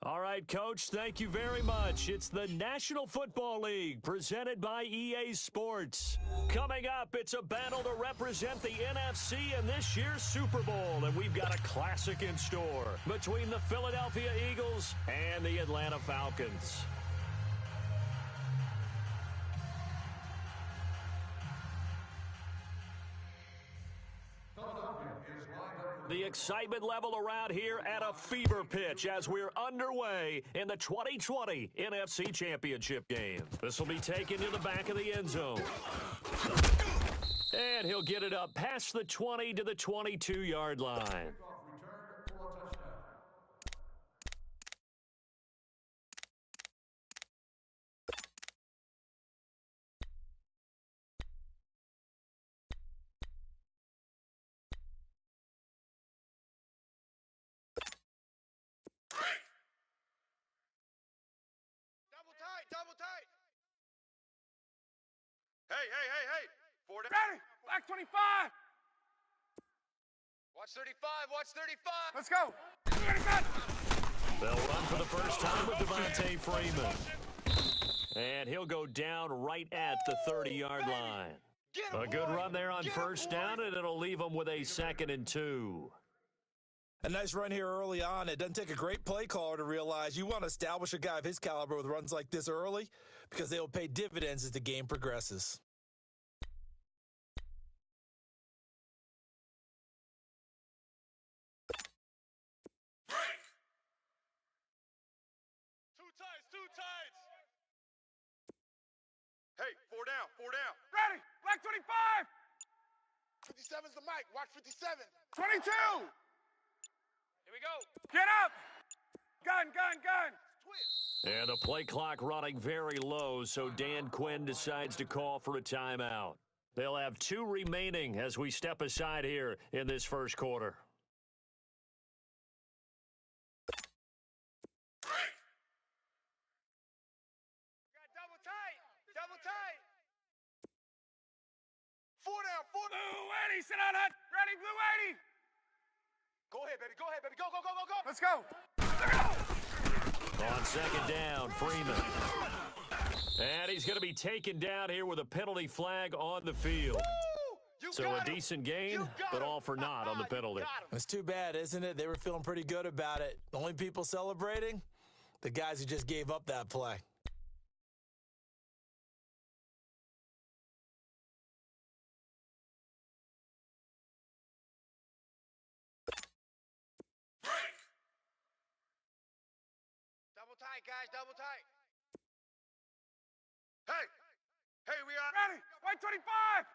All right, Coach, thank you very much. It's the National Football League presented by EA Sports. Coming up, it's a battle to represent the NFC in this year's Super Bowl, and we've got a classic in store between the Philadelphia Eagles and the Atlanta Falcons. The excitement level around here at a fever pitch as we're underway in the 2020 NFC Championship game. This will be taken to the back of the end zone. And he'll get it up past the 20 to the 22-yard line. Double tight. Hey. Forward. Ready. Black 25. Watch 35. Watch 35. Let's go. They'll run for the first time with Devontae Freeman. And he'll go down right at the 30-yard line. A good run there on first down, and it'll leave them with a 2nd and 2. A nice run here early on. It doesn't take a great play caller to realize you want to establish a guy of his caliber with runs like this early because they will pay dividends as the game progresses. Break. Two tights. Hey, four down. Ready. Black 25. 57's the mic. Watch 57. 22. Here we go. Get up. Gun. Twist. And the play clock running very low, so Dan Quinn decides to call for a timeout. They'll have 2 remaining as we step aside here in this first quarter. Break. Got double tight. 4 down. Blue 80. Sit on it. Ready. Blue 80. Go ahead, baby. Go. Let's go. On 2nd down, Freeman. And he's going to be taken down here with a penalty flag on the field. So a decent gain, but all for naught on the penalty. It's too bad, isn't it? They were feeling pretty good about it. The only people celebrating? The guys who just gave up that play. Double tight. Hey, we are Ready. White 25.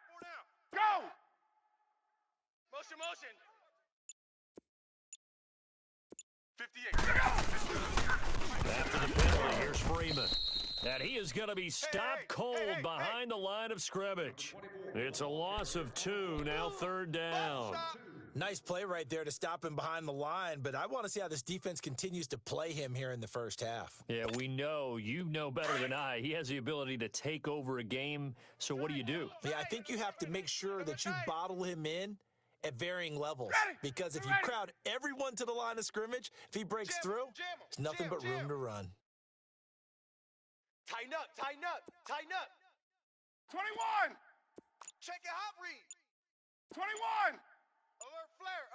4 down. Go. Motion. 58. After the penalty, here's Freeman. And he is going to be stopped cold behind the line of scrimmage. It's a loss of 2, now 3rd down. Nice play right there to stop him behind the line, but I want to see how this defense continues to play him here in the first half. Yeah, we know. You know better than I. He has the ability to take over a game, so what do you do? Yeah, I think you have to make sure that you bottle him in at varying levels, because if you crowd everyone to the line of scrimmage, if he breaks through, there's nothing but room to run. Tighten up. 21. Check your hot read. 21. Alert flare.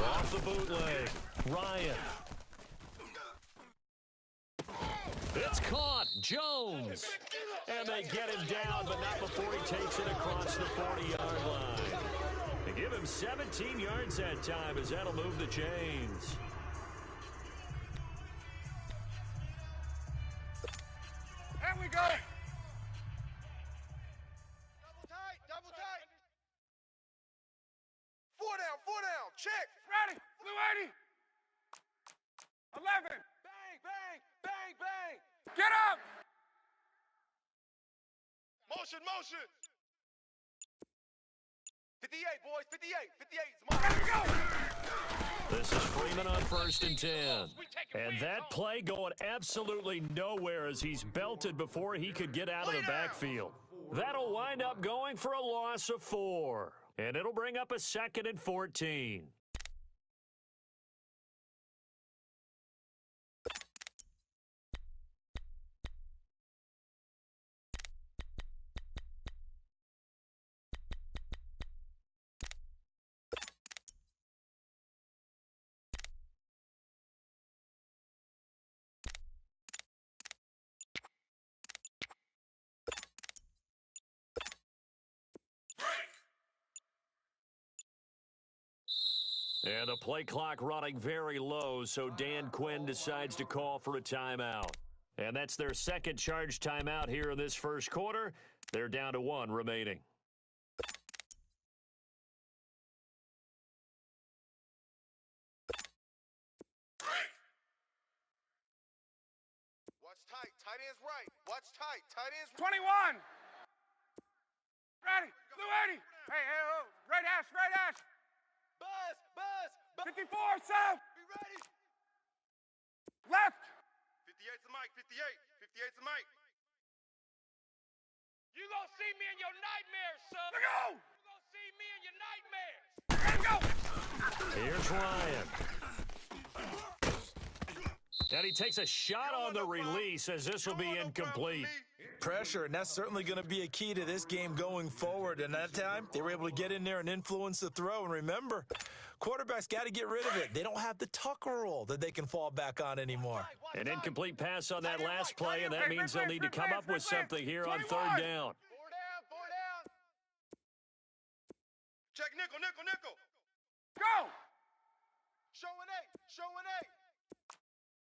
Off the bootleg, Ryan. It's caught, Jones. And they get him down, but not before he takes it across the 40-yard line. They give him 17 yards that time, as that'll move the chains. There we go. Double tight. 4 down. Check. Ready. Blue 80. 11. Bang. Get up. Motion. 58, boys. 58. This is Freeman on 1st and 10. And that play going absolutely nowhere as he's belted before he could get out of the backfield. That'll wind up going for a loss of 4. And it'll bring up a 2nd and 14. And the play clock running very low, so Dan Quinn decides to call for a timeout. And that's their second charge timeout here in this first quarter. They're down to one remaining. Watch tight. Tight ends right. Watch tight. Tight ends 21. Ready. Blue 80. Hey, hey, oh. Red hash, red hash. Buzz. 54, south. Be ready. Left. 58's the mic. 58's the mic. You gonna see me in your nightmares, son. Let's go. You gonna see me in your nightmares. Let's go. Here's Ryan. And he takes a shot on the release as this will be incomplete. Pressure, and that's certainly going to be a key to this game going forward. And that time, they were able to get in there and influence the throw. And remember, quarterbacks got to get rid of it. They don't have the tucker roll that they can fall back on anymore. An incomplete pass on that last play, and that means they'll need to come up with something here on third down. 4 down. Check nickel. Go. Showing eight.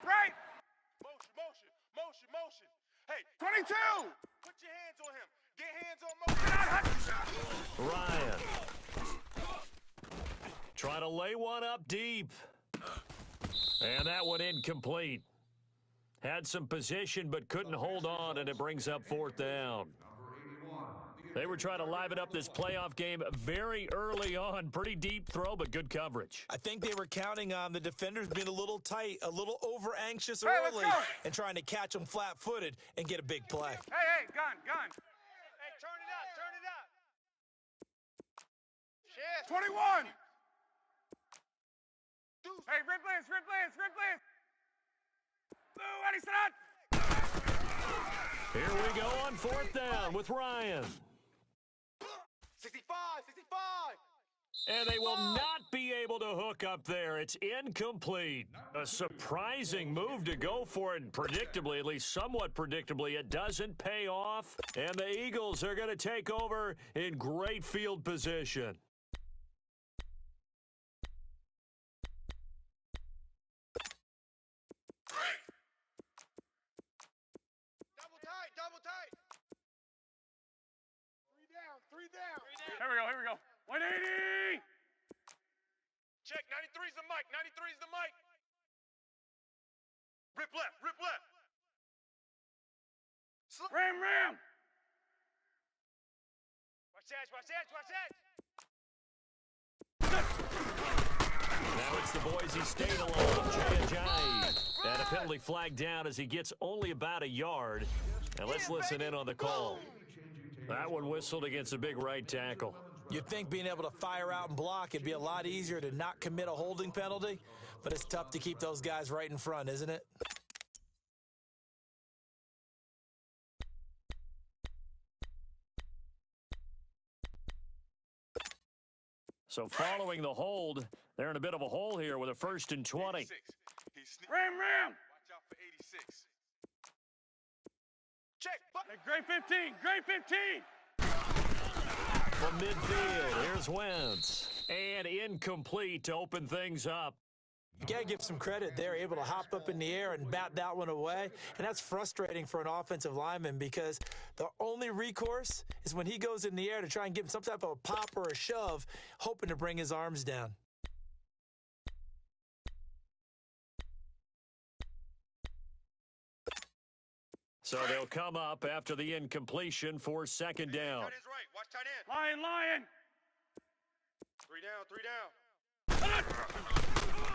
Right. Motion. Hey, 22. put your hands on him. Get hands on motion. Ryan. Trying to lay one up deep. And that one incomplete. Had some position but couldn't hold on, and it brings up fourth down. They were trying to liven up this playoff game very early on. Pretty deep throw, but good coverage. I think they were counting on the defenders being a little tight, a little over-anxious Hey, let's early, go. and trying to catch them flat-footed and get a big play. Hey, gun. Hey, turn it up. Chest. 21. Deuce. Hey, red blitz. Blue 80, Here we go on fourth down with Ryan. 65. And they will not be able to hook up there. It's incomplete. A surprising move to go for it, and predictably, at least somewhat predictably, it doesn't pay off. And the Eagles are going to take over in great field position. Double tight. 3 down. Here we go. 180. Check, 93's the mic. Rip left. Ram. Watch that. Now it's the Boise State alone, Jay Ajayi. And a penalty flag down as he gets only about a yard. And let's listen in on the call. That one whistled against a big right tackle. You'd think being able to fire out and block, it'd be a lot easier to not commit a holding penalty, but it's tough to keep those guys right in front, isn't it? So following the hold, they're in a bit of a hole here with a 1st and 20. Ram. Watch out for 86. Check. Great 15. From midfield, here's Wentz. And incomplete to open things up. You got to give some credit. They're able to hop up in the air and bat that one away. And that's frustrating for an offensive lineman because the only recourse is when he goes in the air to try and give him some type of a pop or a shove, hoping to bring his arms down. So they'll come up after the incompletion for second down. Tight end's right. Watch tight end. Lion. 3 down.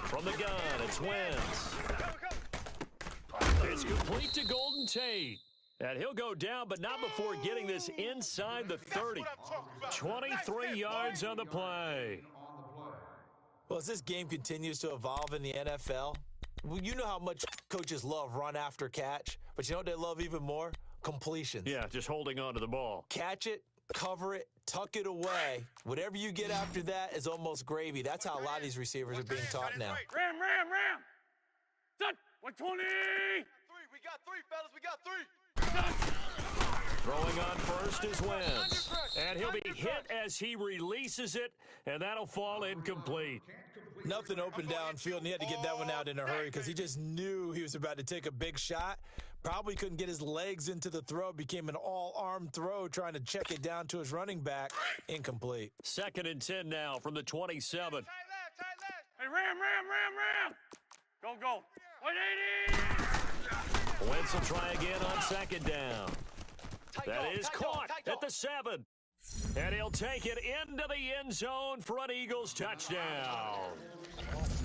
From the gun, it's Wentz. It's complete to Golden Tate. And he'll go down, but not before getting this inside the 30. 23 yards on the play. Well, as this game continues to evolve in the NFL, well, you know how much coaches love run after catch, but you know what they love even more? Completions. Yeah, just holding on to the ball. Catch it, cover it, tuck it away. Whatever you get after that is almost gravy. That's how a lot of these receivers are being taught now. Ram. Done. 120. We got three, fellas. Throwing on first is Wentz. And he'll be hit as he releases it, and that'll fall incomplete. Nothing open downfield, and he had to get that one out in a hurry because he just knew he was about to take a big shot. Probably couldn't get his legs into the throw. Became an all-arm throw trying to check it down to his running back. Incomplete. 2nd and 10 now from the 27. Tight left. Hey, ram. Go. 180. Wentz will try again on 2nd down. That is caught at the 7. And he'll take it into the end zone for an Eagles touchdown.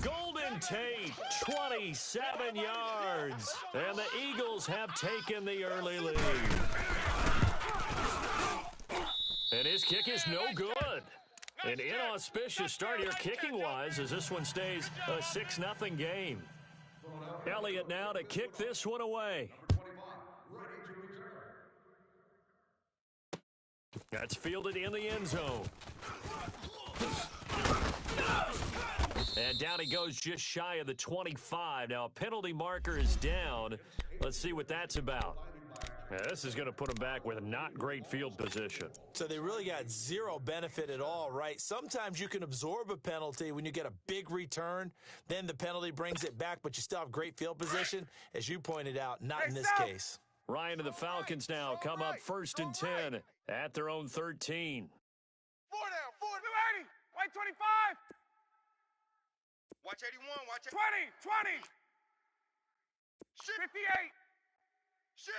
Golden Tate, 27 yards. And the Eagles have taken the early lead. And his kick is no good. An inauspicious start here kicking-wise as this one stays a 6-0 game. Elliott now to kick this one away. That's fielded in the end zone. And down he goes just shy of the 25. Now a penalty marker is down. Let's see what that's about. Now, this is going to put him back with a not great field position. So they really got zero benefit at all, right? Sometimes you can absorb a penalty when you get a big return. Then the penalty brings it back, but you still have great field position. As you pointed out, not in this case. Ryan and the Falcons now come up 1st and 10 at their own 13. 4 down. 280. White 25. Watch 81. Watch 20. Shit. 58. Shit.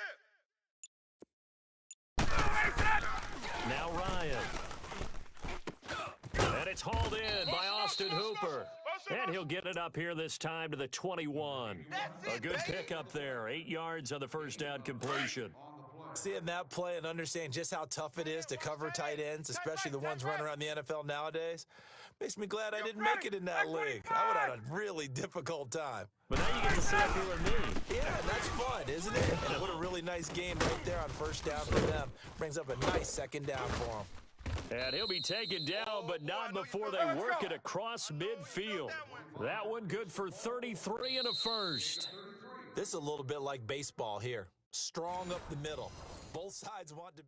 Now Ryan. And it's hauled in by Austin Hooper. And he'll get it up here this time to the 21. A good pickup there. 8 yards on the first down completion. Seeing that play and understanding just how tough it is to cover tight ends, especially the ones running around the NFL nowadays, makes me glad I didn't make it in that league. I would have had a really difficult time. But now you get to sit up here with me. Yeah, that's fun, isn't it? And what a really nice game right there on first down for them. Brings up a nice 2nd down for them. And he'll be taken down, but not before they work it across midfield. That one good for 33 and a first. This is a little bit like baseball here. Strong up the middle. Both sides want to...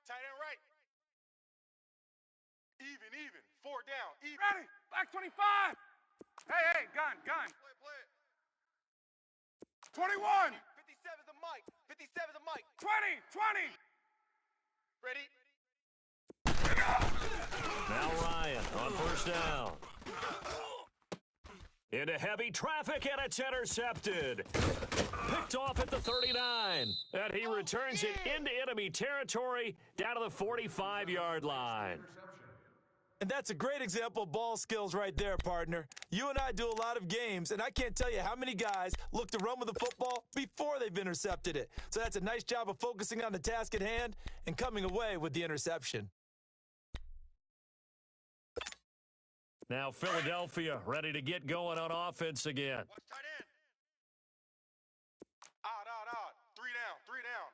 Tight end right. Even. 4 down. Even. Ready. Black 25. Hey, gun. Play it. 21. 57's a mic. 57's a mic. 20. Ready? Now Ryan on first down. Into heavy traffic, and it's intercepted. Picked off at the 39. And he returns it into enemy territory down to the 45-yard line. And that's a great example of ball skills right there, partner. You and I do a lot of games, and I can't tell you how many guys look to run with the football before they've intercepted it. So that's a nice job of focusing on the task at hand and coming away with the interception. Now Philadelphia ready to get going on offense again. Watch tight end. Odd. 3 down.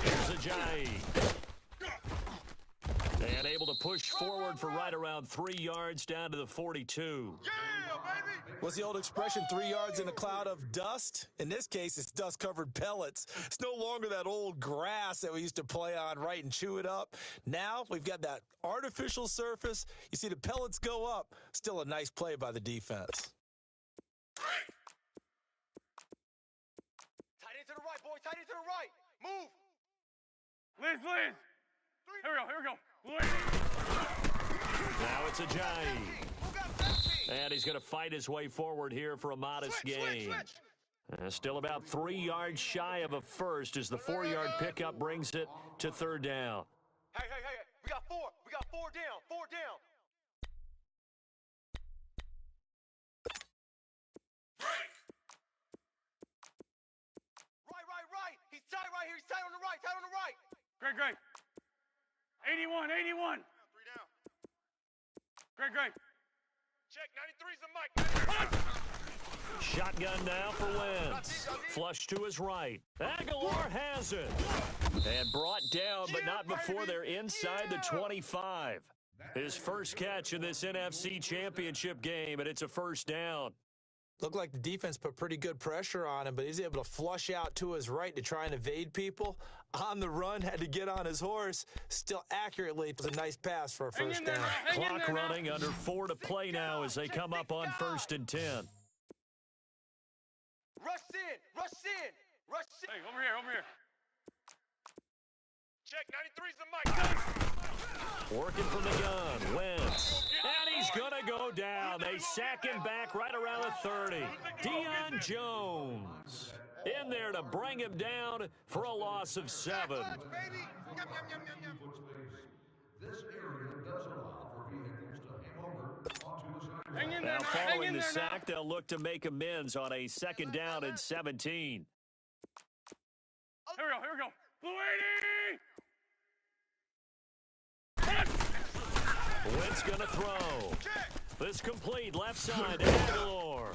Here's Ajayi. And able to push forward for right around 3 yards down to the 42. Yeah, baby. What's the old expression, 3 yards in a cloud of dust? In this case, it's dust-covered pellets. It's no longer that old grass that we used to play on, right, and chew it up. Now we've got that artificial surface. You see the pellets go up. Still a nice play by the defense. Tight end to the right, boy. Tight end to the right. Move. Liz. Here we go. Now it's Ajayi. And he's going to fight his way forward here for a modest gain. Still about 3 yards shy of a first as the 4-yard pickup brings it to 3rd down. Hey. We got 4 down. 4 down. Right. He's tight right here. He's tight on the right. Great. 81. 3 down. Great. Check. 93's the mic. Shotgun now for Wentz. Flush to his right. Aguilar has it. And brought down, but not before they're inside the 25. His first catch in this NFC Championship game, and it's a first down. Looked like the defense put pretty good pressure on him, but he's able to flush out to his right to try and evade people. On the run, had to get on his horse. Still accurately, it was a nice pass for a first down. Clock running, under 4 to play now as they come up on 1st and 10. Rush in, rush in, rush in. Hey, over here. Check, 93's the mic. Working from the gun, Wentz. And he's going to go down. They sack him back right around the 30. Deion Jones in there to bring him down for a loss of 7. Baby. Yum, yum, yum, yum, yum. This area does allow for vehicles to hang over onto the side. Hang in there Now, now. following the sack, they'll look to make amends on a 2nd down and 17. Here we go. Blue 80! Wentz going to throw. This complete, left side to Aguilar.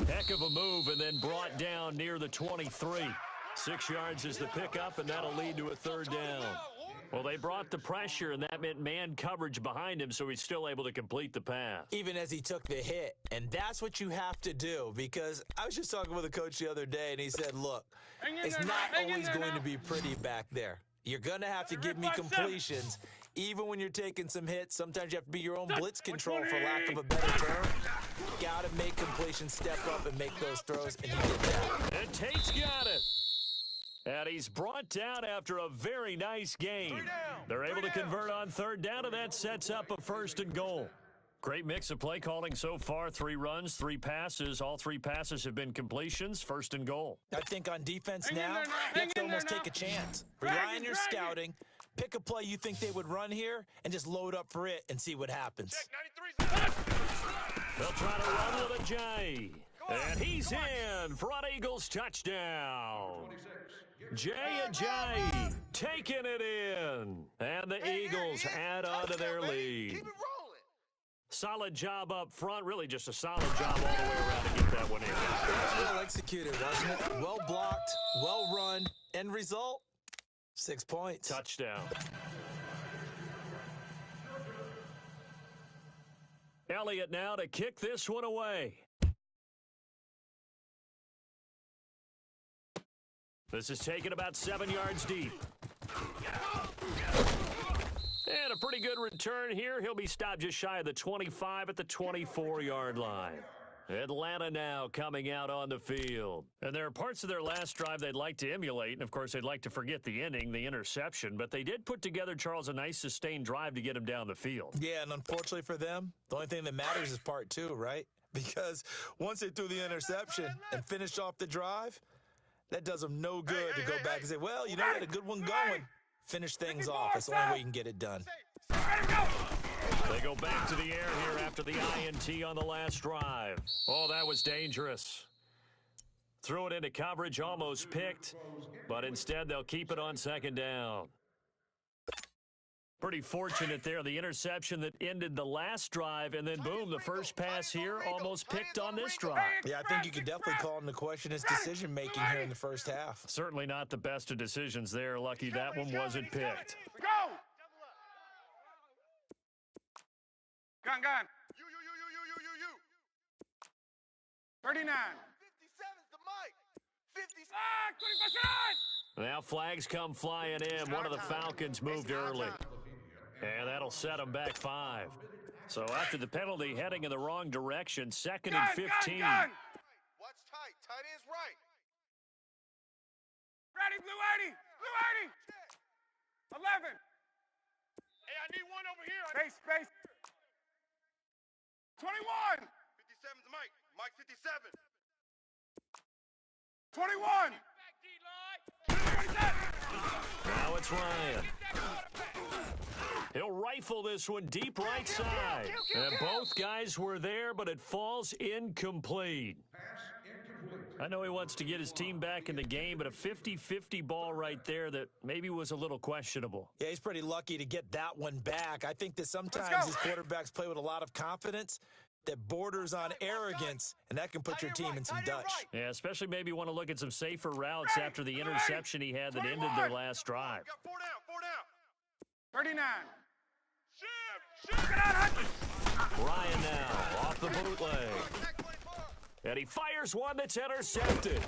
Heck of a move, and then brought down near the 23. 6 yards is the pickup, and that'll lead to a 3rd down. Well, they brought the pressure, and that meant man coverage behind him, so he's still able to complete the pass. Even as he took the hit. And that's what you have to do, because I was just talking with a coach the other day, and he said, look, it's not always going to be pretty back there. You're going to have to give me completions. Even when you're taking some hits, sometimes you have to be your own blitz control, for lack of a better term. Got to make completions, step up, and make those throws, and he did that. And Tate's got it. And he's brought down after a very nice game. They're able to convert on 3rd down, and that sets up a 1st and goal. Great mix of play calling so far. 3 runs, 3 passes. All 3 passes have been completions. 1st and goal. I think on defense now, you have to almost take a chance. Rely on your scouting. Pick a play you think they would run here and just load up for it and see what happens. Check, 93's the mic. They'll try to run with a J. And he's in. Front Eagles touchdown. Jay taking it in. And the Eagles add on to their lead. Keep it rolling. Solid job up front. Really just a solid job all the way around to get that one in. Well executed, wasn't it? Well blocked, well run. End result, 6 points. Touchdown. Elliott now to kick this one away. This is taken about 7 yards deep. And a pretty good return here. He'll be stopped just shy of the 25 at the 24-yard line. Atlanta now coming out on the field. And there are parts of their last drive they'd like to emulate, and of course they'd like to forget the ending, the interception, but they did put together, Charles, a nice sustained drive to get him down the field. Yeah, and unfortunately for them, the only thing that matters is part 2, right? Because once they threw the interception and finished off the drive, that does them no good to go back and say, well, you know, we had a good one going. Finish things off. That's the only way you can get it done. They go back to the air here after the INT on the last drive. Oh, that was dangerous. Threw it into coverage, almost picked, but instead they'll keep it on 2nd down. Pretty fortunate there, the interception that ended the last drive, and then boom, the first pass here almost picked on this drive. Yeah, I think you could definitely call into question his decision-making here in the first half. Certainly not the best of decisions there. Lucky that one wasn't picked. Go! Gun. You. 39. 57's the mic. 50. 25 Now flags come flying in. One of the Falcons moved early. And that'll set them back 5. So after the penalty, heading in the wrong direction, 2nd and 15. Watch tight. Tight end's right. Ready, blue 80. Blue 80. 11. Hey, I need one over here. Space. 21. 57's the mic. Mike 57. 21. Now it's Ryan. He'll rifle this one deep right side. And both guys were there, but it falls incomplete. I know he wants to get his team back in the game, but a 50-50 ball right there that maybe was a little questionable. Yeah, he's pretty lucky to get that one back. I think that sometimes these quarterbacks play with a lot of confidence that borders on arrogance, and that can put your team in some Dutch. Yeah, especially maybe want to look at some safer routes after the interception he had that ended their last drive. Got 4 down. 39. Ryan now off the bootleg. And he fires one that's intercepted.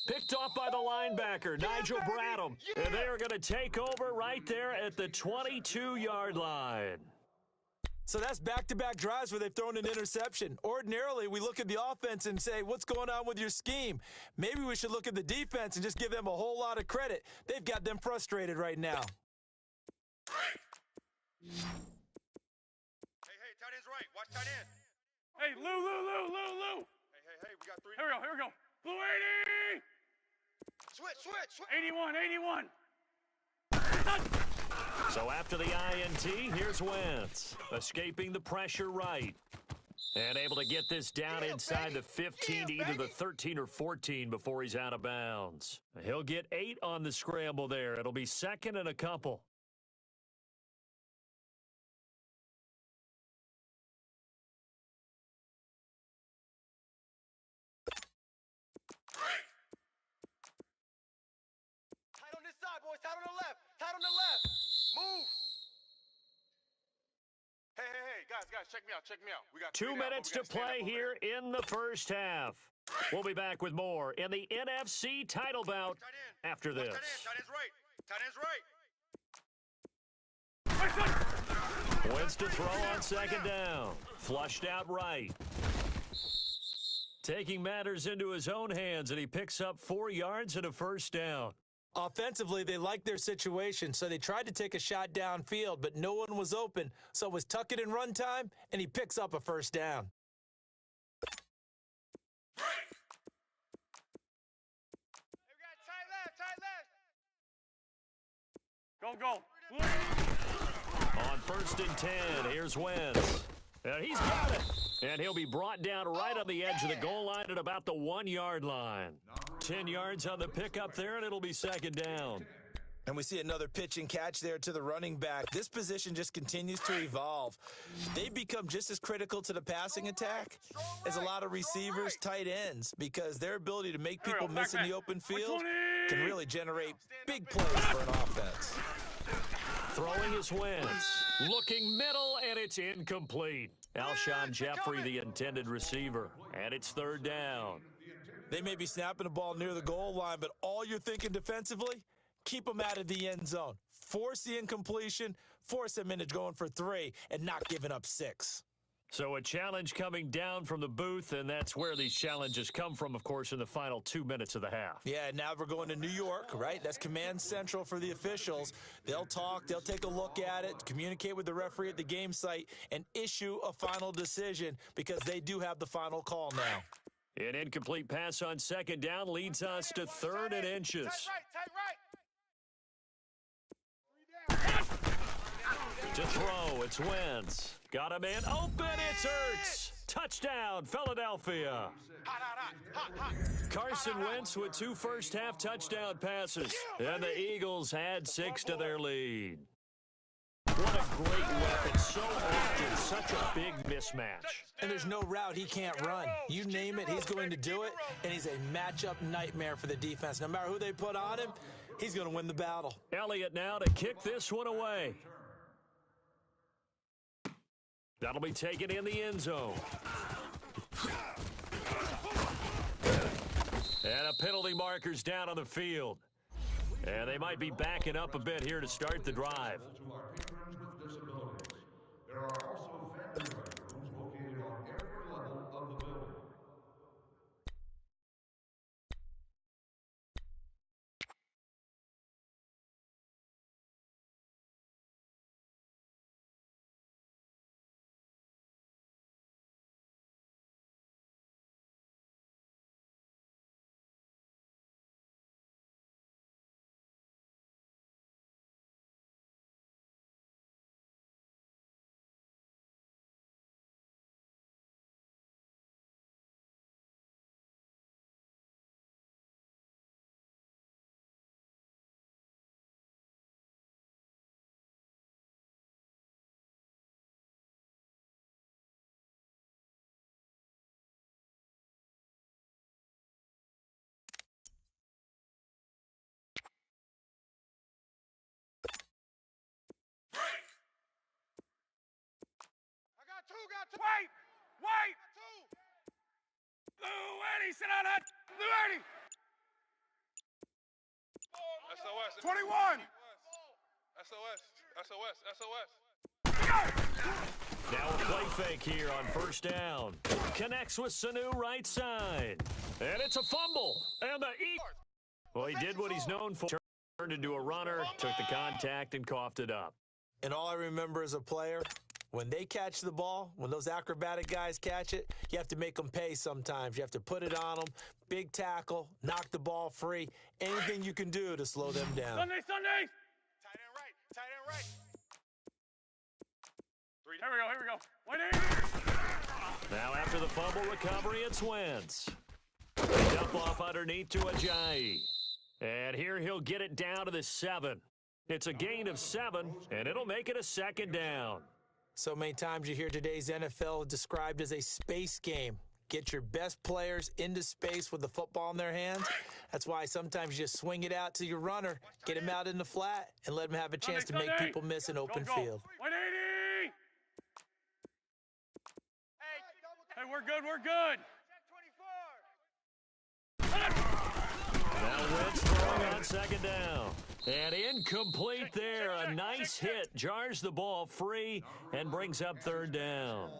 Picked off by the linebacker, Nigel Bradham. And they are going to take over right there at the 22-yard line. So that's back-to-back drives where they've thrown an interception. Ordinarily, we look at the offense and say, what's going on with your scheme? Maybe we should look at the defense and just give them a whole lot of credit. They've got them frustrated right now. Hey, tight end's right. Watch tight end. Hey, Lou. Hey, we got 3. Here we go. Blue 80. Switch. 81. So after the INT, here's Wentz. Escaping the pressure right. And able to get this down inside the 15 to either the 13 or 14 before he's out of bounds. He'll get 8 on the scramble there. It'll be second and a couple. Tight on this side, boys. Tight on the left. Move. Hey, guys, check me out. We got 2 minutes to play here in the first half. We'll be back with more in the NFC title bout after this. Tight end's right. Wentz to throw on second down. Flushed out right. Taking matters into his own hands, and he picks up 4 yards and a first down. Offensively, they liked their situation, so they tried to take a shot downfield, but no one was open. So it was tuck it and run time, and he picks up a first down. Go. On first and 10, here's Wentz. And he's got it. And he'll be brought down right on the edge of the goal line at about the 1-yard line. 10 yards on the pickup there, and it'll be second down. And we see another pitch and catch there to the running back. This position just continues to evolve. They become just as critical to the passing attack as a lot of receivers, tight ends, because their ability to make people miss in the open field can really generate big plays for an offense. Throwing his Wentz. Looking middle, and it's incomplete. Alshon Jeffrey, the intended receiver. And it's third down. They may be snapping the ball near the goal line, but all you're thinking defensively, keep them out of the end zone. Force the incompletion, force them into going for 3, and not giving up 6. So a challenge coming down from the booth, and that's where these challenges come from, of course, in the final 2 minutes of the half. Yeah, now we're going to New York, right? That's command central for the officials. They'll talk, they'll take a look at it, communicate with the referee at the game site, and issue a final decision because they do have the final call now. An incomplete pass on second down leads us to 3rd and inches. Tight right. To throw, it's Wentz. Got him in. Open, it's Ertz. Touchdown, Philadelphia. Hot. Carson Wentz with 2 first-half touchdown passes. And the Eagles add 6 to their lead. What a great weapon. So often, such a big mismatch. And there's no route he can't run. You name it, he's going to do it, and he's a matchup nightmare for the defense. No matter who they put on him, he's going to win the battle. Elliott now to kick this one away. That'll be taken in the end zone. And a penalty marker's down on the field. And they might be backing up a bit here to start the drive. To our patrons with disabilities, there are also family restrooms located on every level of the building. got two. Wait! Wait! Two. Blue Eddie, sit on that! Blue Eddie! SOS. 21! SOS. SOS. SOS. Now a play fake here on first down. Connects with Sanu right side. And it's a fumble. And the Well, he did what he's known for. Turned into a runner, took the contact, and coughed it up. And all I remember as a player, when they catch the ball, when those acrobatic guys catch it, you have to make them pay sometimes. You have to put it on them, big tackle, knock the ball free, anything you can do to slow them down. Sunday! Tight end right. Tight end right. Here we go. 180! Now after the fumble recovery, it's Wentz. Dump off underneath to Ajayi. And here he'll get it down to the 7. It's a gain of 7, and it'll make it a second down. So many times you hear today's NFL described as a space game. Get your best players into space with the football in their hands. That's why sometimes you just swing it out to your runner, get him out in the flat, and let him have a chance to make people miss an open field. 180! Hey, we're good. Check 24. Now Wentz throwing on second down. And incomplete there. A nice hit. Jars the ball free and brings up third down.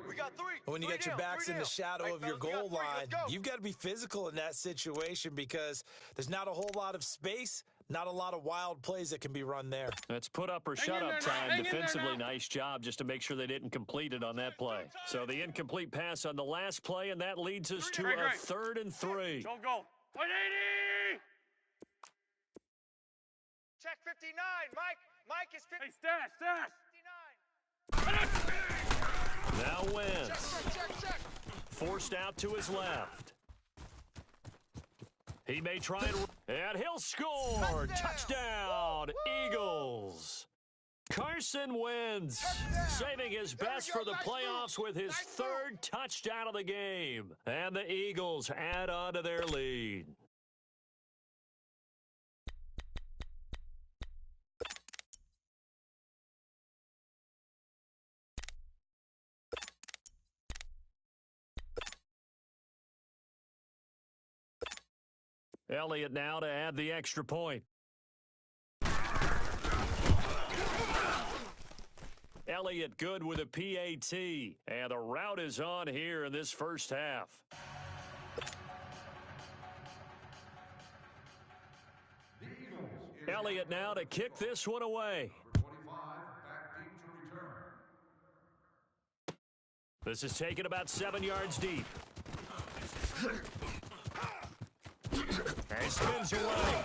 We got 3. When you get your backs in the shadow of your goal line, you've got to be physical in that situation because there's not a whole lot of space, not a lot of wild plays that can be run there. That's put up or shut up time. Defensively, nice job just to make sure they didn't complete it on that play. So the incomplete pass on the last play, and that leads us to a 3rd and 3. Go. 180! Check 59. Mike is 50. Hey, stash! 59. Now Wentz. Check. Forced out to his left. He may try and he'll score. Touchdown, Eagles. Carson Wentz saving his best for the playoffs with his 3rd touchdown of the game. And the Eagles add on to their lead. Elliott now to add the extra point. Elliott good with a PAT. And the route is on here in this first half. Elliott now to kick this one away. Number 25, back deep to return. This is taken about 7 yards deep. And spins away.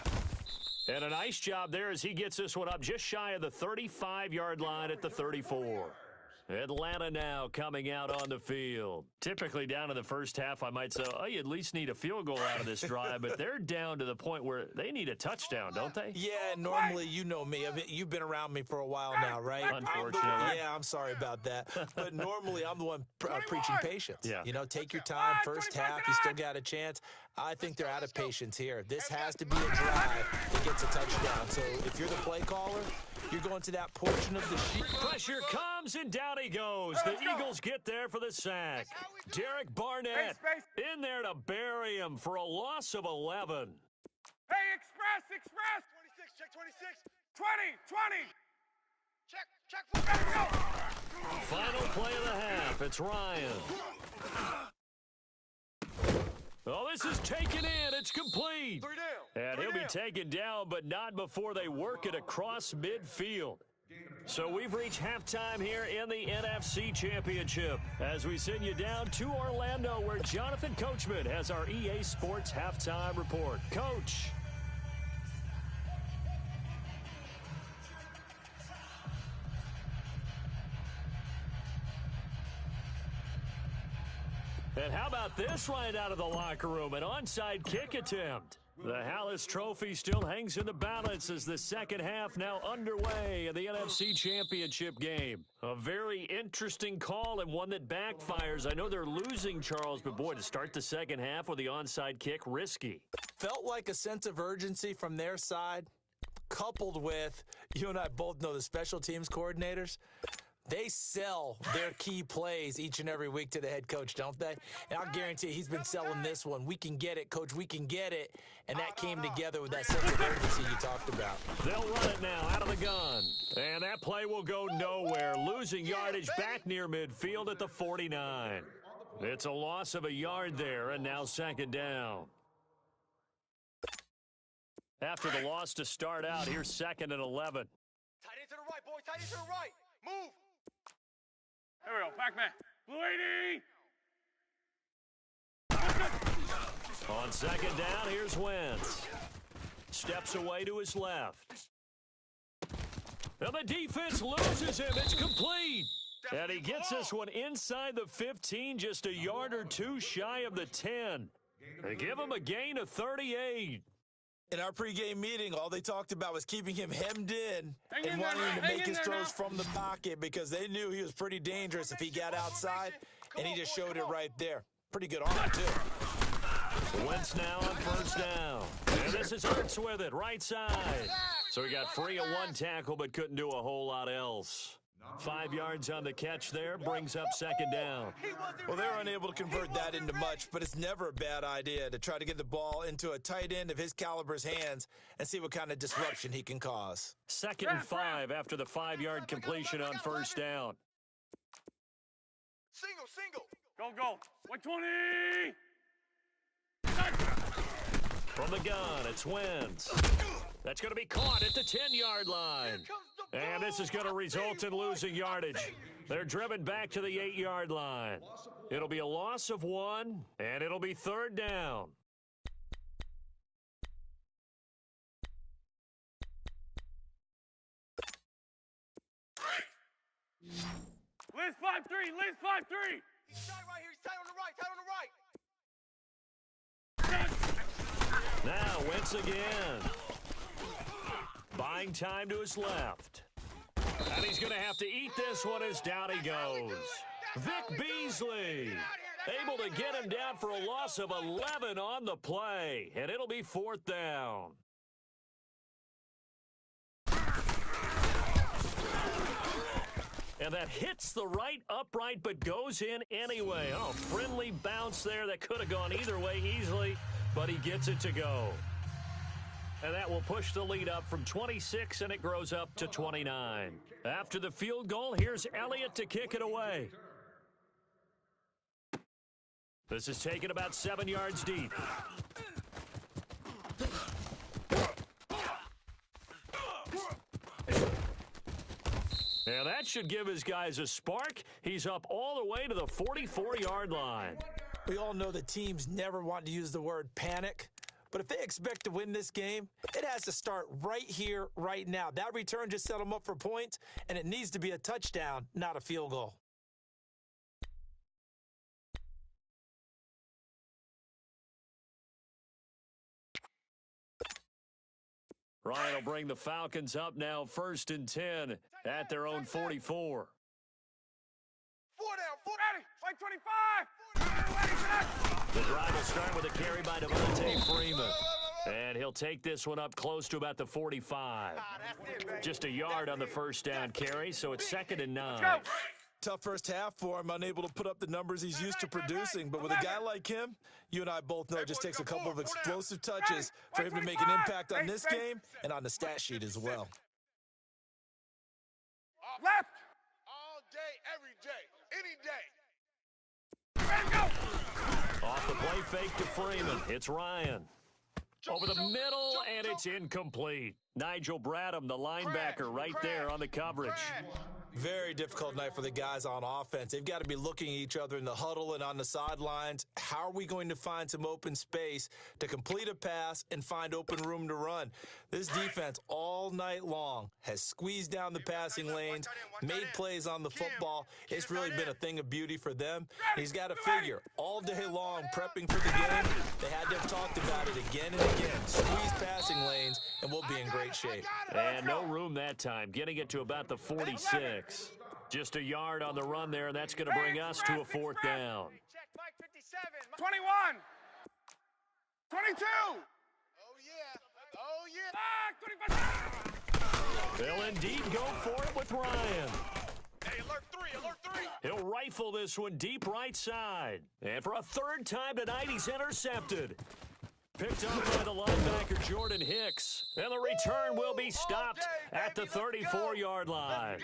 And a nice job there as he gets this one up just shy of the 35-yard line at the 34. Atlanta now coming out on the field. Typically down in the first half, I might say, oh, you at least need a field goal out of this drive, but they're down to the point where they need a touchdown, don't they? Yeah, normally you know me. I mean, you've been around me for a while now, right? Unfortunately. Yeah, I'm sorry about that. But normally I'm the one preaching patience. Yeah. You know, take your time. First half, you still got a chance. I think they're out of patience here. This has to be a drive that gets a touchdown. So if you're the play caller, you're going to that portion of the sheet. Pressure comes, and down he goes. The Eagles get there for the sack. Derek Barnett in there to bury him for a loss of 11. Hey, express! 26. Check 26. 20! Check. Final play of the half. It's Ryan. Oh, this is taken in. It's complete. 3 down. And he'll be taken down, but not before they work it across midfield. So we've reached halftime here in the NFC Championship as we send you down to Orlando where Jonathan Coachman has our EA Sports Halftime Report. Coach. And how about this right out of the locker room? An onside kick attempt. The Hallis Trophy still hangs in the balance as the second half now underway in the NFC Championship game. A very interesting call and one that backfires. I know they're losing, Charles, but boy, to start the second half with the onside kick, risky. Felt like a sense of urgency from their side, coupled with, you and I both know the special teams coordinators. They sell their key plays each and every week to the head coach, don't they? And I'll guarantee he's been selling this one. We can get it, coach. We can get it. And that came together with that sense of urgency you talked about. They'll run it now out of the gun. And that play will go nowhere, losing yardage back near midfield at the 49. It's a loss of a yard there, and now second down. After the loss to start out, here's second and 11. Tight end to the right, boy. Tight end to the right. Move. There we go. Pac-Man. Blue 80. On second down, here's Wentz. Steps away to his left. And the defense loses him. It's complete. And he gets this one inside the 15, just a yard or two shy of the 10. They give him a gain of 38. In our pregame meeting, all they talked about was keeping him hemmed in and wanting him to make his throws from the pocket because they knew he was pretty dangerous if he got outside, and he just showed it right there. Pretty good arm, too. Wentz now on first down. And this is Hurts with it, right side. So he got free of one tackle but couldn't do a whole lot else. 5 yards on the catch there, brings up second down. Well, they're unable to convert that into much, but it's never a bad idea to try to get the ball into a tight end of his caliber's hands and see what kind of disruption he can cause. Second and 5 after the 5-yard completion on first down. Single. Go. 120. From the gun, it's Wentz. That's going to be caught at the 10-yard line. And this is going to result in losing yardage. They're driven back to the 8-yard line. It'll be a loss of 1, and it'll be third down. Liz 5-3. Liz 5-3. He's tight right here. He's tight on the right. Tight on the right. Now, Wentz again. Buying time to his left. And he's going to have to eat this one as down he goes. Vic Beasley able to get him down for a loss of 11 on the play. And it'll be fourth down. And that hits the right upright but goes in anyway. Oh, friendly bounce there that could have gone either way easily, but he gets it to go. And that will push the lead up from 26, and it grows up to 29. After the field goal, here's Elliott to kick it away. This is taken about 7 yards deep. And that should give his guys a spark. He's up all the way to the 44-yard line. We all know that teams never want to use the word panic. But if they expect to win this game, it has to start right here, right now. That return just set them up for points, and it needs to be a touchdown, not a field goal. Ryan will bring the Falcons up now, 1st and 10 at their own 44. 4 down. 4 525. The drive will start with a carry by Devontae Freeman. And he'll take this one up close to about the 45. Just a yard on the first down carry, so it's 2nd and 9. Tough first half for him, unable to put up the numbers he's used to producing. But with a guy like him, you and I both know it just takes a couple of explosive touches for him to make an impact on this game and on the stat sheet as well. Left. All day, every day, any day. Ready to go. Off the play fake to Freeman. It's Ryan. Over the middle, and it's incomplete. Nigel Bradham, the linebacker, right there on the coverage. Very difficult night for the guys on offense. They've got to be looking at each other in the huddle and on the sidelines. How are we going to find some open space to complete a pass and find open room to run? This defense all night long has squeezed down the passing lanes, made plays on the football. It's really been a thing of beauty for them. He's got to figure all day long prepping for the game. They had to have talked about it again and again. Squeeze passing lanes, and we'll be in great shape. And no room that time, getting it to about the 46. Just a yard on the run there, and that's going to bring us to a 4th down. Check Mike 57. 21. 22. Oh, yeah. Back. 25. They'll indeed go for it with Ryan. Hey, alert 3, alert 3. He'll rifle this one deep right side. And for a third time tonight, he's intercepted. Picked up by the linebacker, Jordan Hicks. And the return will be stopped at the 34-yard line.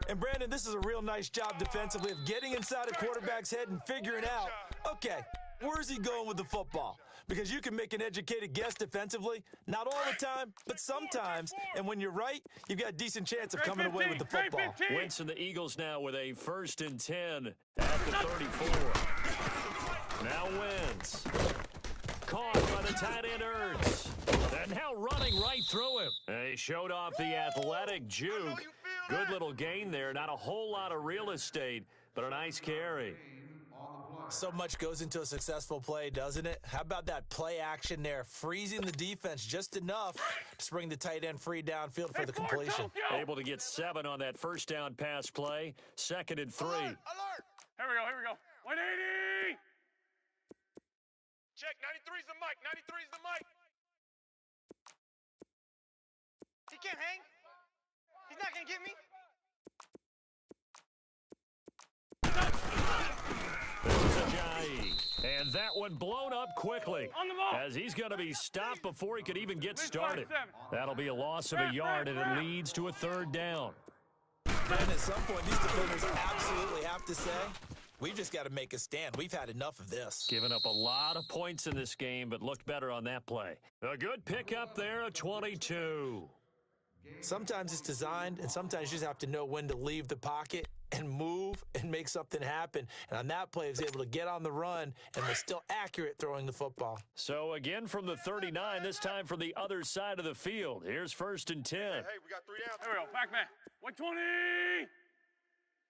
And, Brandon, this is a real nice job defensively of getting inside a quarterback's head and figuring out, okay, where's he going with the football? Because you can make an educated guess defensively, not all the time, but sometimes. And when you're right, you've got a decent chance of coming away with the football. Wentz and the Eagles now with a 1st and 10 at the 34. Now Wentz. Caught by the tight end Ertz. And now running right through him. And he showed off the athletic juke. Good little gain there. Not a whole lot of real estate, but a nice carry. So much goes into a successful play, doesn't it? How about that play action there, freezing the defense just enough to spring the tight end free downfield for the completion. Able to get 7 on that first down pass play. 2nd and 3. Alert! Here we go. 180! Check, 93's the mic, 93's the mic. He can't hang. He's not going to get me. And that one blown up quickly On the ball. as he's going to be stopped before he could even get started. That'll be a loss of a yard, and it leads to a 3rd down. And at some point, these defenders absolutely have to say, we've just got to make a stand. We've had enough of this. Giving up a lot of points in this game, but looked better on that play. A good pickup there, a 22. Sometimes it's designed, and sometimes you just have to know when to leave the pocket and move and make something happen. And on that play, he was able to get on the run and was still accurate throwing the football. So again from the 39, this time from the other side of the field. Here's 1st and 10. Hey, we got 3 downs. Here we go. Back man. 120!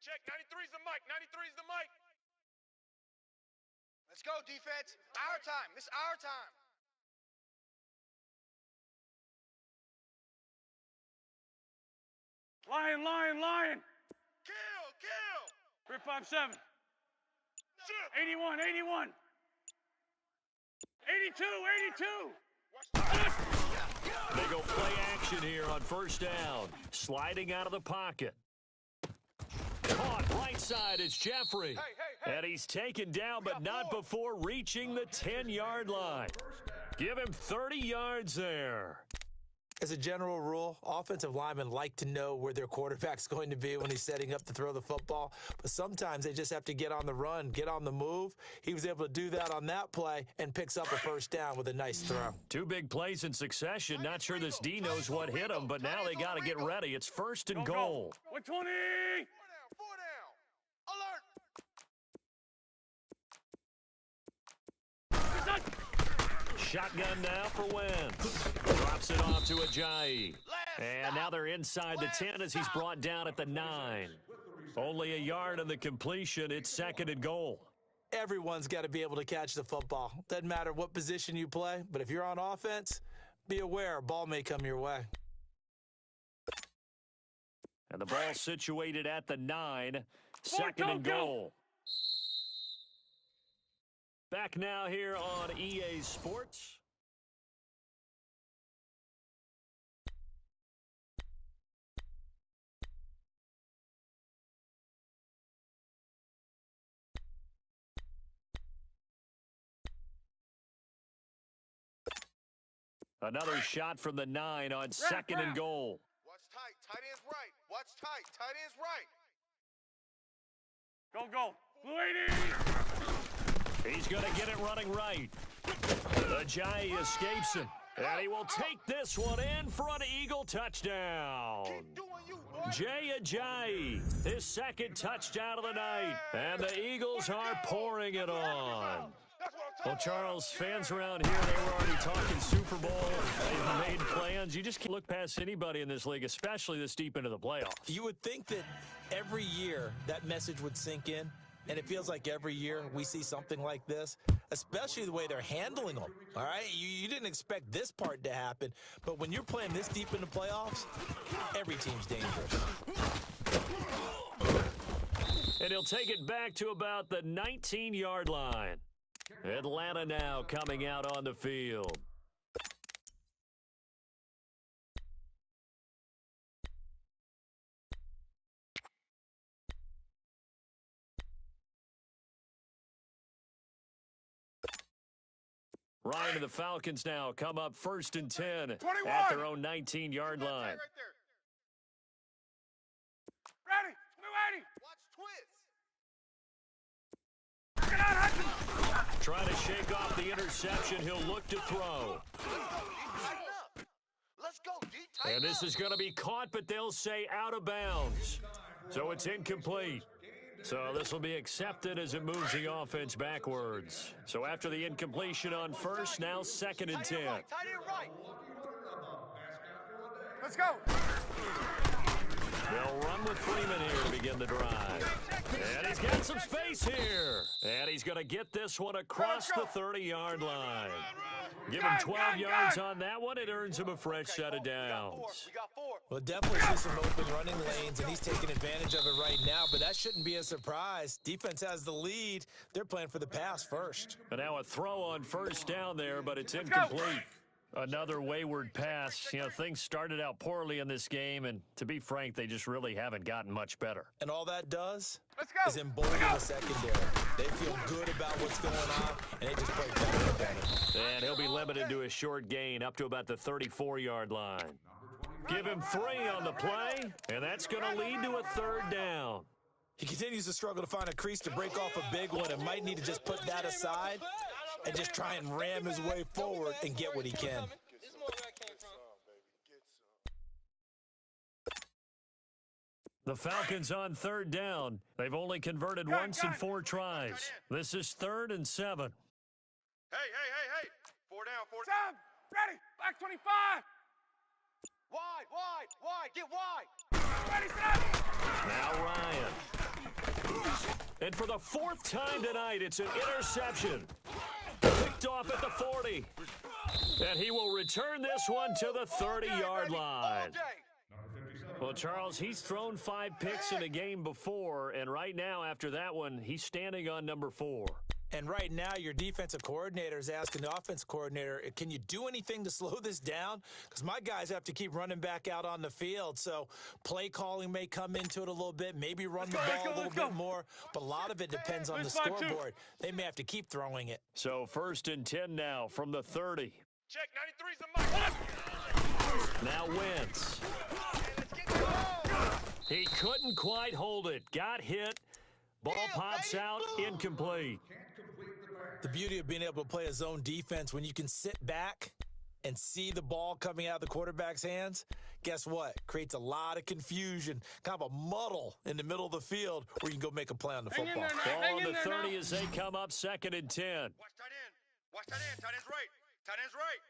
Check, 93's the mic, 93's the mic. Let's go, defense. Our time. This is our time. Lion. Kill. 357. 81. 82. They go play action here on 1st down. Sliding out of the pocket. Caught right side, it's Jeffrey. And he's taken down, but not before reaching the 10-yard line. Give him 30 yards there. As a general rule, offensive linemen like to know where their quarterback's going to be when he's setting up to throw the football. But sometimes they just have to get on the run, get on the move. He was able to do that on that play and picks up a 1st down with a nice throw. 2 big plays in succession. Not sure this D knows what hit him, but now they got to get ready. It's 1st and goal. 120! 4 down. Alert! Shotgun now for Wentz. Drops it off to Ajayi. And now they're inside the 10 as he's brought down at the 9. Only a yard on the completion. It's 2nd and goal. Everyone's got to be able to catch the football. Doesn't matter what position you play, but if you're on offense, be aware a ball may come your way. And the ball situated at the 9. 2nd and goal. Back now here on EA Sports. Another shot from the 9 on 2nd and goal. Watch tight. Tight end's right. Watch tight. Tight end's right. Go. Blue 80! He's going to get it running right. Ajayi escapes him. And he will take this one in for an Eagle touchdown. Keep doing you, boy. Jay Ajayi, his 2nd touchdown of the night. And the Eagles are pouring it on. Well, Charles, fans around here, they were already talking Super Bowl. They've made plans. You just can't look past anybody in this league, especially this deep into the playoffs. You would think that every year that message would sink in, and it feels like every year we see something like this, especially the way they're handling them, all right? You didn't expect this part to happen, but when you're playing this deep in the playoffs, every team's dangerous. And he'll take it back to about the 19-yard line. Atlanta now coming out on the field. Ryan and the Falcons now come up 1st and 10 21. at their own 19-yard line. Right there. Ready. 280. Watch twist. Get out, Hutchins. Trying to shake off the interception. He'll look to throw. Let's go, D. And this is going to be caught, but they'll say out of bounds. So it's incomplete. So this will be accepted as it moves the offense backwards. So after the incompletion on first, now 2nd and 10. Tight end right. Let's go. They'll run with Freeman here to begin the drive. And he's got some space here. And he's going to get this one across the 30-yard line. Give him 12 yards on that one. It earns him a fresh set of downs. We got 4. Well, definitely see some open running lanes, and he's taking advantage of it right now, but that shouldn't be a surprise. Defense has the lead. They're playing for the pass first. And now a throw on first down there, but it's incomplete. Another wayward pass. You know, things started out poorly in this game, and to be frank, they just really haven't gotten much better. And all that does Let's go. is embolden the secondary. They feel good about what's going on, and they just play better and better. And he'll be limited to a short gain up to about the 34-yard line. Give him 3 on the play, and that's going to lead to a 3rd down. He continues to struggle to find a crease to break off a big one and might need to just put that aside and just try and ram his way forward and get what he can. The Falcons on 3rd down. They've only converted once in 4 tries. This is 3rd and 7. Hey. 4 down, 4 down. Ready. Back 25. Wide. Get wide. Ready, set. Now Ryan. And for the 4th time tonight, it's an interception. Picked off at the 40. And he will return this one to the 30-yard line. Well, Charles, he's thrown 5 picks in a game before, and right now, after that one, he's standing on number 4. And right now, your defensive coordinator is asking the offensive coordinator, can you do anything to slow this down? Because my guys have to keep running back out on the field. So play calling may come into it a little bit, maybe run the ball a little bit more. But a lot of it depends on the scoreboard. They may have to keep throwing it. So 1st and 10 now from the 30. Check, 93's the mic. Now Wentz. He couldn't quite hold it. Got hit. Ball pops out. Incomplete. The beauty of being able to play a zone defense when you can sit back and see the ball coming out of the quarterback's hands, guess what? Creates a lot of confusion, kind of a muddle in the middle of the field where you can go make a play on the football. Ball on the 30 as they come up 2nd and 10. Watch tight end. Tight end's right.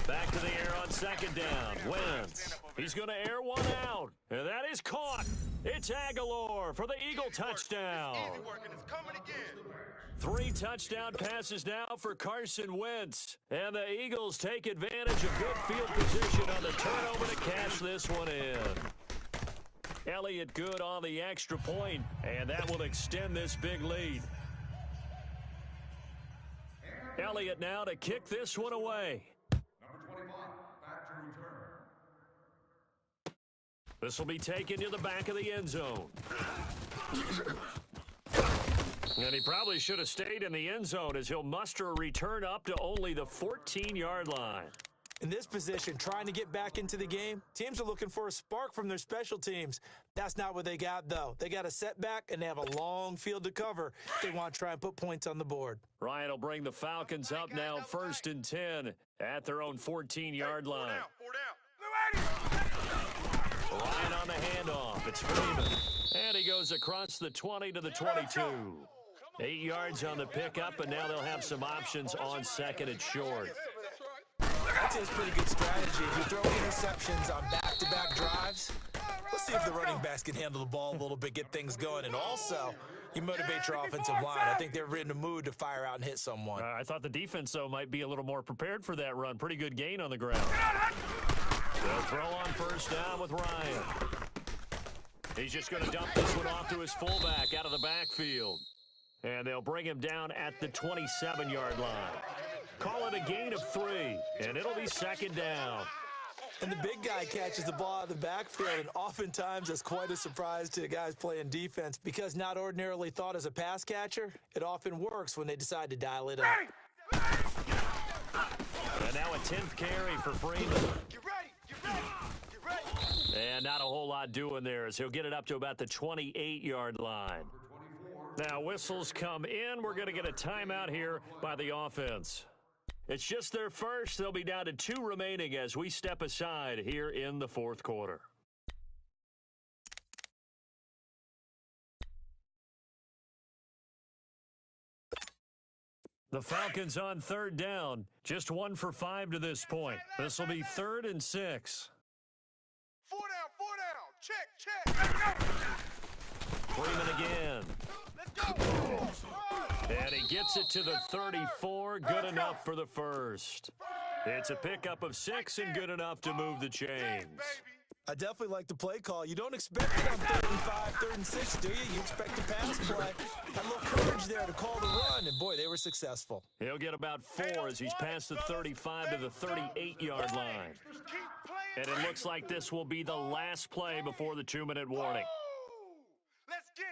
Back to the air on 2nd down. Wentz. He's going to air one out. And that is caught. It's Aguilar for the Eagle touchdown. Easy work, and it's coming again. 3 touchdown passes now for Carson Wentz. And the Eagles take advantage of good field position on the turnover to cash this one in. Elliott good on the extra point, and that will extend this big lead. Elliott now to kick this one away. Number 25, back to return. This will be taken to the back of the end zone. And he probably should have stayed in the end zone as he'll muster a return up to only the 14-yard line. In this position, trying to get back into the game, teams are looking for a spark from their special teams. That's not what they got, though. They got a setback, and they have a long field to cover if they want to try and put points on the board. Ryan will bring the Falcons up now 1st and 10 at their own 14-yard line. 4 down. Ryan on the handoff. It's Freeman. And he goes across the 20 to the 22. 8 yards on the pickup, and now they'll have some options on 2nd and short. That's a pretty good strategy. If you throw interceptions on back-to-back drives, let's see if the running backs can handle the ball a little bit, get things going. And also, you motivate your offensive line. I think they're in the mood to fire out and hit someone. I thought the defense, though, might be a little more prepared for that run. Pretty good gain on the ground. They'll throw on 1st down with Ryan. He's just going to dump this one off to his fullback out of the backfield. And they'll bring him down at the 27-yard line. Call it a gain of 3, and it'll be 2nd down. And the big guy catches the ball out of the backfield, and oftentimes that's quite a surprise to the guys playing defense because not ordinarily thought as a pass catcher, it often works when they decide to dial it up. And now a 10th carry for Freeman. Get ready, get ready, get ready. And not a whole lot doing there as he'll get it up to about the 28-yard line. Now whistles come in. We're going to get a timeout here by the offense. It's just their first. They'll be down to 2 remaining as we step aside here in the fourth quarter. The Falcons on 3rd down. Just 1 for 5 to this point. This will be 3rd and 6. 4 down. Check. Freeman again. Let's go. And he gets it to the 34. Good enough for the first. It's a pickup of 6 and good enough to move the chains. I definitely like the play call. You don't expect it on 3rd and 5, 3rd and 6, do you? You expect a pass play. Had a little courage there to call the run, and boy, they were successful. He'll get about 4 as he's past the 35 to the 38-yard line. And it looks like this will be the last play before the 2-minute warning. Let's get it.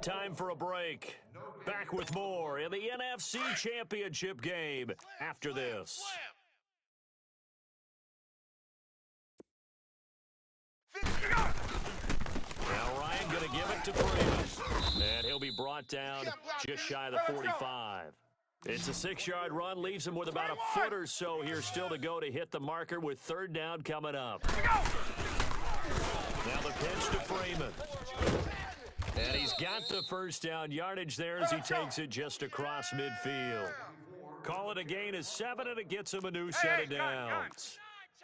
Time for a break. Back with more in the NFC Championship game after this. Now Ryan going to give it to Freeman. And he'll be brought down just shy of the 45. It's a 6-yard run, leaves him with about a foot or so here still to go to hit the marker with 3rd down coming up. Now the pitch to Freeman. And he's got the first down yardage there as he takes it just across midfield. Call it a gain of 7, and it gets him a new set of downs.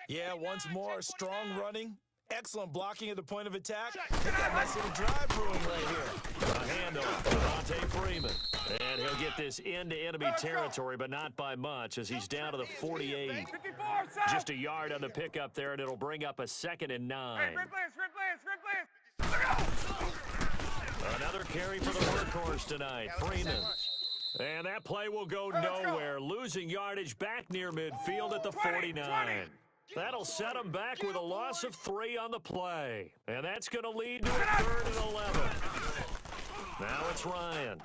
Yeah, once more, strong running, excellent blocking at the point of attack. They got a nice little drive brewing right here. A handoff to Devontae Freeman. And he'll get this into enemy territory, but not by much as he's down to the 48. Just a yard on the pickup there, and it'll bring up a 2nd and 9. Another carry for the workhorse tonight, Freeman. And that play will go nowhere, losing yardage back near midfield at the 49. That'll set him back with a loss of 3 on the play. And that's going to lead to a 3rd and 11. Now it's Ryan.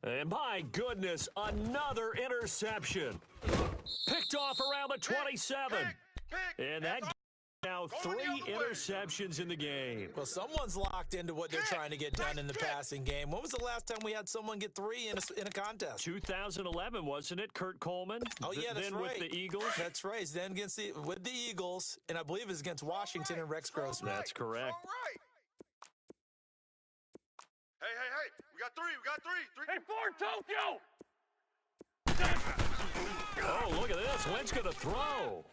And my goodness, another interception. Picked off around the 27. And that now 3 interceptions in the game. Well, someone's locked into what they're trying to get done in the passing game. When was the last time we had someone get 3 in a contest? 2011, wasn't it, Kurt Coleman? Oh, yeah, that's then right. With the Eagles? That's right. Then with the Eagles, and I believe it was against Washington and Rex Grossman. That's correct. All right. Hey. We got 3. Hey, for Tokyo! Oh, look at this. Wentz going to throw.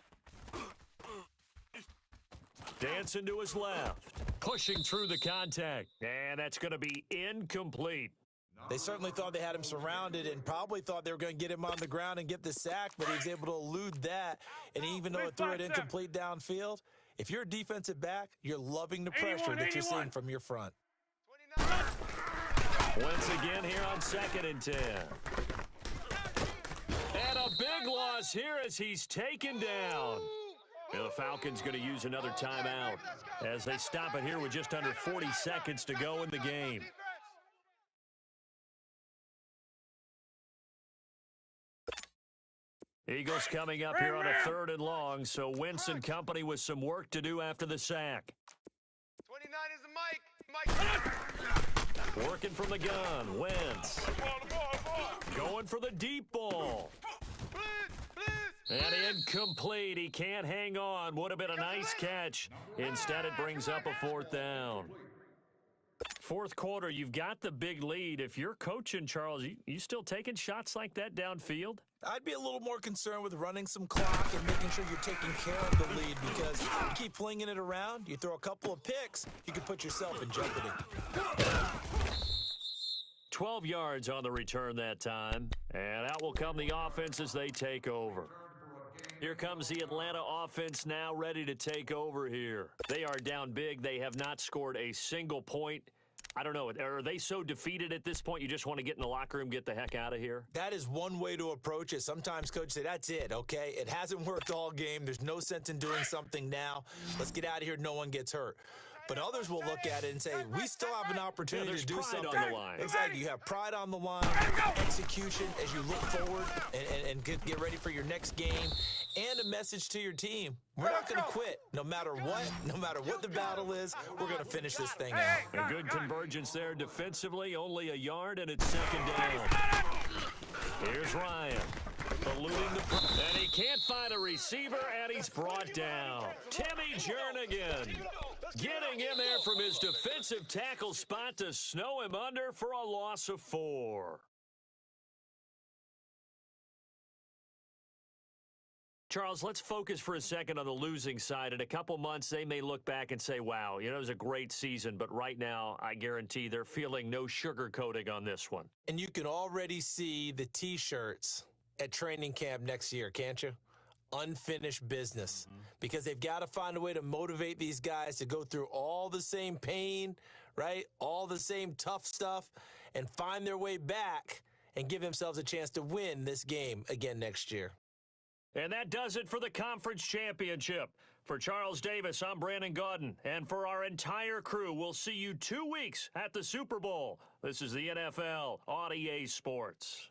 Dancing to his left. Pushing through the contact. And that's going to be incomplete. They certainly thought they had him surrounded and probably thought they were going to get him on the ground and get the sack, but he was able to elude that. And even though it threw it incomplete downfield, if you're a defensive back, you're loving the pressure that you're seeing from your front. 29. Once again here on 2nd and 10. And a big loss here as he's taken down. And the Falcons going to use another timeout as they stop it here with just under 40 seconds to go in the game. Eagles coming up here on a 3rd and long, so Wentz and company with some work to do after the sack. 29 is the Mike. Working from the gun, Wentz. Going for the deep ball. And incomplete. He can't hang on. Would have been a nice catch. Instead, it brings up a 4th down. Fourth quarter, you've got the big lead. If you're coaching, Charles, you still taking shots like that downfield? I'd be a little more concerned with running some clock and making sure you're taking care of the lead because you keep flinging it around, you throw a couple of picks, you can put yourself in jeopardy. 12 yards on the return that time. And out will come the offense as they take over. Here comes the Atlanta offense now ready to take over here. They are down big. They have not scored a single point I don't know. Are they so defeated at this point you just want to get in the locker room, get the heck out of here? That is one way to approach it. Sometimes coaches say, that's it, okay? It hasn't worked all game. There's no sense in doing something now. Let's get out of here. No one gets hurt. But others will look at it and say, we still have an opportunity to do something. On the line. Exactly. You have pride on the line, execution as you look forward and get ready for your next game, and a message to your team. We're not going to quit no matter what the battle is. We're going to finish this thing out. A good convergence there defensively, only a yard, and it's second down. Here's Ryan. Eluding and he can't find a receiver, and he's brought down. Timmy Jernigan getting in there from his defensive tackle spot to snow him under for a loss of 4. Charles, let's focus for a second on the losing side. In a couple months, they may look back and say, wow, it was a great season, but right now, I guarantee they're feeling no sugarcoating on this one. And you can already see the T-shirts at training camp next year, can't you? Unfinished business. Because they've got to find a way to motivate these guys to go through all the same pain, right? All the same tough stuff, and find their way back and give themselves a chance to win this game again next year. And that does it for the conference championship. For Charles Davis, I'm Brandon Gaudin. And for our entire crew, we'll see you 2 weeks at the Super Bowl. This is the NFL on EA Sports.